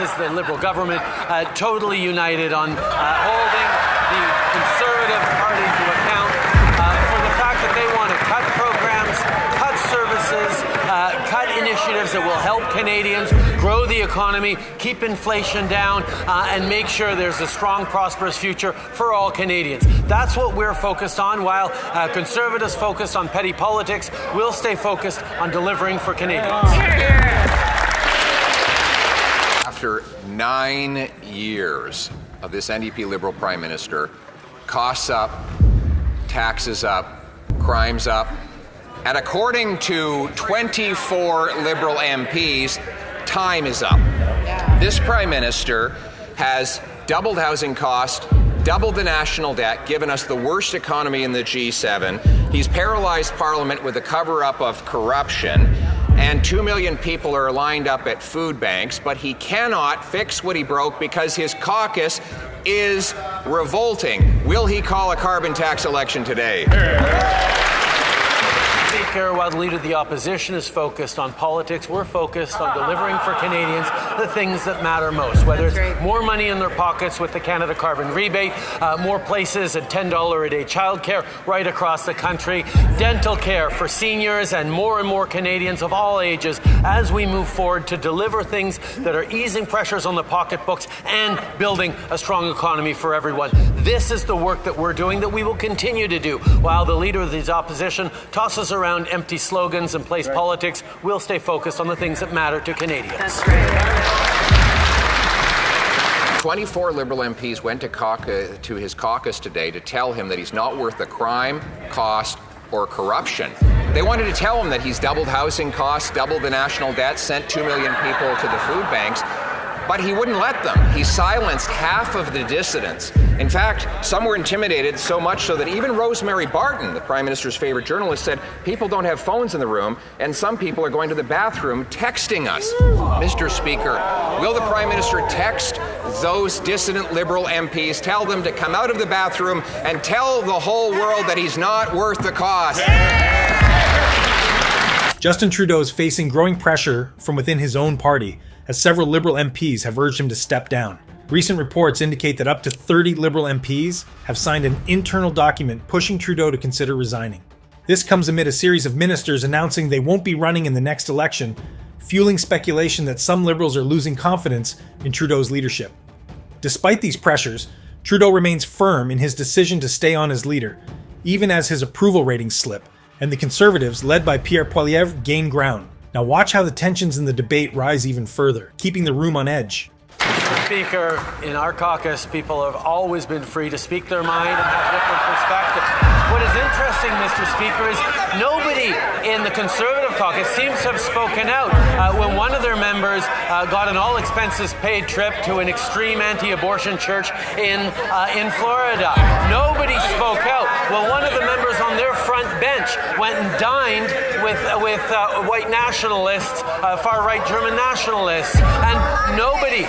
is the Liberal government totally united on holding the Conservative Party to account for the fact that they want to cut programs, cut services, cut initiatives that will help Canadians grow the economy, keep inflation down, and make sure there's a strong, prosperous future for all Canadians. That's what we're focused on. While Conservatives focus on petty politics, we'll stay focused on delivering for Canadians. After 9 years of this NDP Liberal Prime Minister, costs up, taxes up, crimes up, and according to 24 Liberal MPs, time is up. This Prime Minister has doubled housing costs, doubled the national debt, given us the worst economy in the G7. He's paralyzed Parliament with a cover-up of corruption, and 2 million people are lined up at food banks, but he cannot fix what he broke because his caucus is revolting. Will he call a carbon tax election today? Speaker, while the Leader of the Opposition is focused on politics, we're focused on delivering for Canadians the things that matter most, whether it's more money in their pockets with the Canada Carbon Rebate, more places at $10 a day childcare right across the country, dental care for seniors and more Canadians of all ages as we move forward to deliver things that are easing pressures on the pocketbooks and building a strong economy for everyone. This is the work that we're doing, that we will continue to do. While the Leader of the Opposition tosses around empty slogans and plays politics, we'll stay focused on the things that matter to Canadians. 24 Liberal MPs went to his caucus today to tell him that he's not worth the crime, cost, or corruption. They wanted to tell him that he's doubled housing costs, doubled the national debt, sent 2 million people to the food banks, but he wouldn't let them. He silenced half of the dissidents. In fact, some were intimidated so much so that even Rosemary Barton, the Prime Minister's favorite journalist, said people don't have phones in the room and some people are going to the bathroom texting us. Mr. Speaker, will the Prime Minister text those dissident Liberal MPs, tell them to come out of the bathroom and tell the whole world that he's not worth the cost? Justin Trudeau is facing growing pressure from within his own party, as several Liberal MPs have urged him to step down. Recent reports indicate that up to 30 Liberal MPs have signed an internal document pushing Trudeau to consider resigning. This comes amid a series of ministers announcing they won't be running in the next election, fueling speculation that some Liberals are losing confidence in Trudeau's leadership. Despite these pressures, Trudeau remains firm in his decision to stay on as leader, even as his approval ratings slip, and the Conservatives, led by Pierre Poilievre, gain ground. Now watch how the tensions in the debate rise even further, keeping the room on edge. Mr. Speaker, in our caucus, people have always been free to speak their mind and have different perspectives. What is interesting, Mr. Speaker, is nobody in the Conservative caucus seems to have spoken out when one of their members got an all-expenses-paid trip to an extreme anti-abortion church in Florida. Nobody spoke out. Well, one of the members on their front bench went and dined with white nationalists, far-right German nationalists, and nobody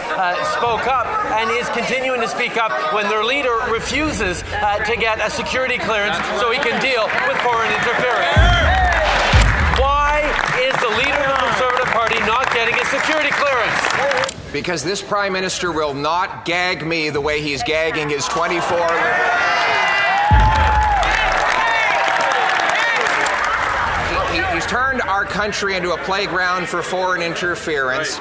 spoke up and is continuing to speak up when their leader refuses to get a security clearance so he can deal with foreign interference. Why is the leader of the Conservative Party not getting a security clearance? Because this Prime Minister will not gag me the way he's gagging his 24... He's turned our country into a playground for foreign interference.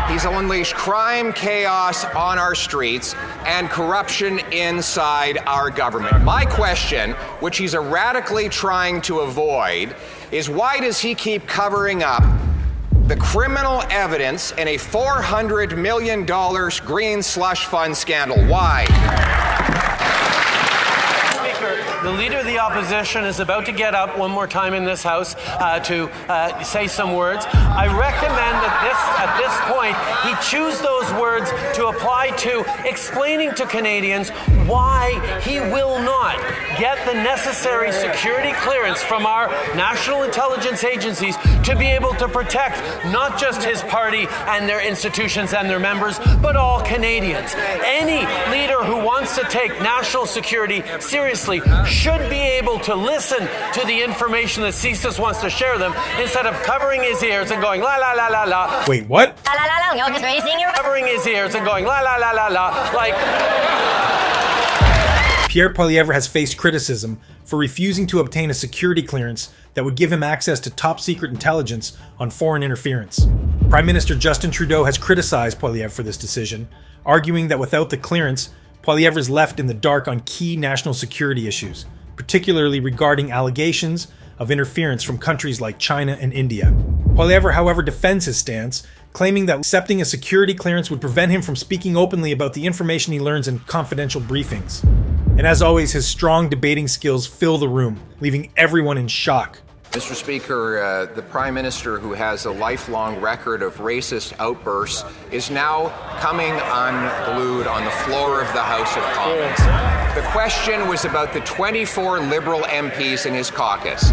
He's unleashed crime, chaos on our streets, and corruption inside our government. My question, which he's erratically trying to avoid, is why does he keep covering up the criminal evidence in a $400 million green slush fund scandal? Why? The Leader of the Opposition is about to get up one more time in this House to say some words. I recommend that at this point he choose those words to apply to explaining to Canadians why he will not get the necessary security clearance from our national intelligence agencies to be able to protect not just his party and their institutions and their members, but all Canadians. Any leader who wants to take national security seriously should be able to listen to the information that CSIS wants to share them instead of covering his ears and going la la la la la. Wait, what? Covering his ears and going la la la la la. Like, Pierre Poilievre has faced criticism for refusing to obtain a security clearance that would give him access to top-secret intelligence on foreign interference. Prime Minister Justin Trudeau has criticized Poilievre for this decision, arguing that without the clearance, Poilievre is left in the dark on key national security issues, particularly regarding allegations of interference from countries like China and India. Poilievre, however, defends his stance, claiming that accepting a security clearance would prevent him from speaking openly about the information he learns in confidential briefings. And as always, his strong debating skills fill the room, leaving everyone in shock. Mr. Speaker, the Prime Minister, who has a lifelong record of racist outbursts, is now coming unglued on the floor of the House of Commons. The question was about the 24 Liberal MPs in his caucus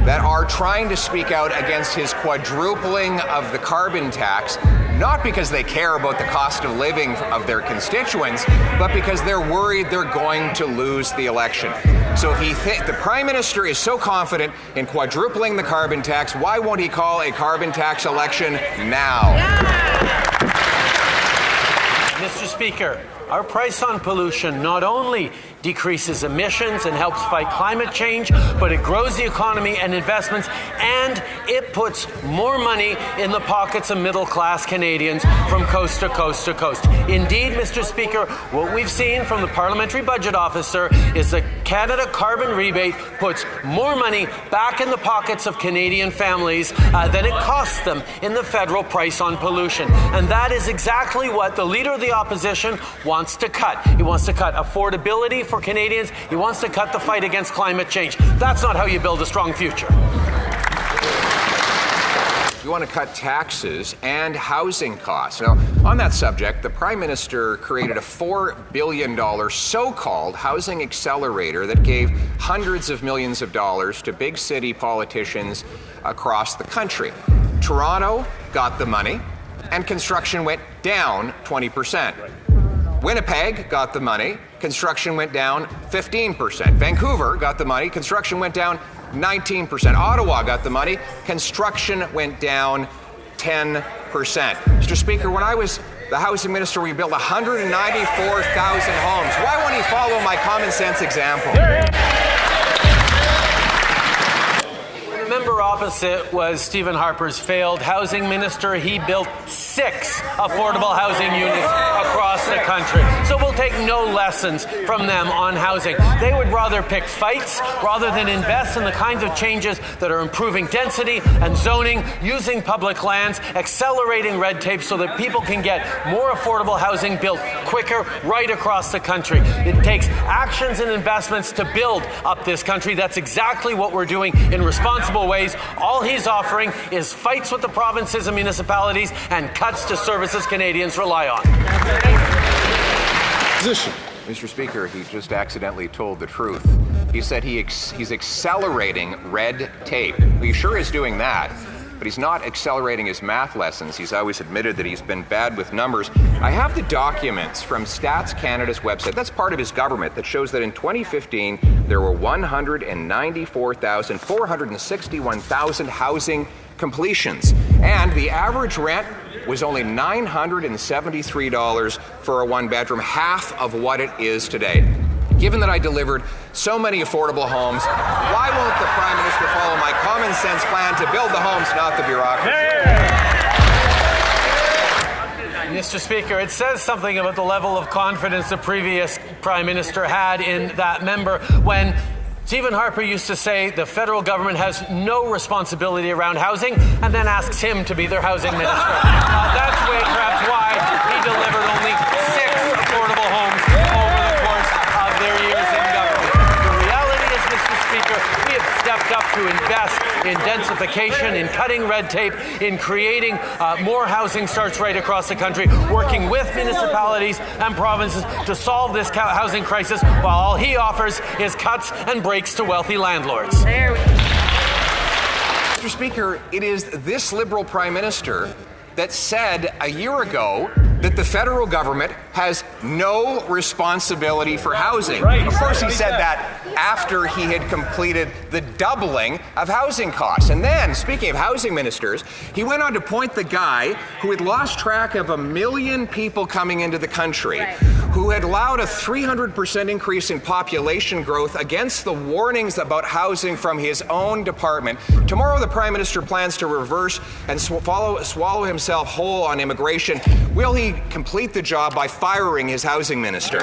that are trying to speak out against his quadrupling of the carbon tax, not because they care about the cost of living of their constituents, but because they're worried they're going to lose the election. So if the Prime Minister is so confident in quadrupling the carbon tax, why won't he call a carbon tax election now? Mr. Speaker, our price on pollution not only decreases emissions and helps fight climate change, but it grows the economy and investments, and it puts more money in the pockets of middle-class Canadians from coast to coast to coast. Indeed, Mr. Speaker, what we've seen from the Parliamentary Budget Officer is the Canada Carbon Rebate puts more money back in the pockets of Canadian families than it costs them in the federal price on pollution. And that is exactly what the Leader of the Opposition wants to cut. He wants to cut affordability for Canadians. He wants to cut the fight against climate change. That's not how you build a strong future. You want to cut taxes and housing costs. Now, on that subject, the Prime Minister created a $4 billion so-called housing accelerator that gave hundreds of millions of dollars to big city politicians across the country. Toronto got the money, and construction went down 20%. Winnipeg got the money, construction went down 15%. Vancouver got the money, construction went down 19%. Ottawa got the money, construction went down 10%. Mr. Speaker, when I was the housing minister, we built 194,000 homes. Why won't he follow my common sense example? The member opposite was Stephen Harper's failed housing minister. He built 6 affordable housing units across the country. So we'll take no lessons from them on housing. They would rather pick fights rather than invest in the kinds of changes that are improving density and zoning, using public lands, accelerating red tape so that people can get more affordable housing built quicker right across the country. It takes actions and investments to build up this country. That's exactly what we're doing in responsible ways. All he's offering is fights with the provinces and municipalities and cuts to services Canadians rely on. Mr. Speaker, he just accidentally told the truth. He said he's accelerating red tape. He sure is doing that, but he's not accelerating his math lessons. He's always admitted that he's been bad with numbers. I have the documents from Stats Canada's website, that's part of his government, that shows that in 2015, there were 194,461,000 housing completions, and the average rent was only $973 for a one-bedroom, half of what it is today. Given that I delivered so many affordable homes, why won't the Prime Minister follow my common sense plan to build the homes, not the bureaucracy? Mr. Speaker, it says something about the level of confidence the previous Prime Minister had in that member when Stephen Harper used to say the federal government has no responsibility around housing and then asks him to be their housing minister. That's perhaps why he delivered only 6 affordable homes over the course of their years in government. The reality is, Mr. Speaker, we have stepped up to invest in densification, in cutting red tape, in creating more housing starts right across the country, working with municipalities and provinces to solve this housing crisis, while all he offers is cuts and breaks to wealthy landlords. Mr. Speaker, it is this Liberal Prime Minister that said a year ago that the federal government has no responsibility for housing. Of course, he said that after he had completed the doubling of housing costs. And then, speaking of housing ministers, he went on to point the guy who had lost track of 1 million people coming into the country, who had allowed a 300% increase in population growth against the warnings about housing from his own department. Tomorrow, the Prime Minister plans to reverse and swallow himself whole on immigration. Will he complete the job by firing his housing minister?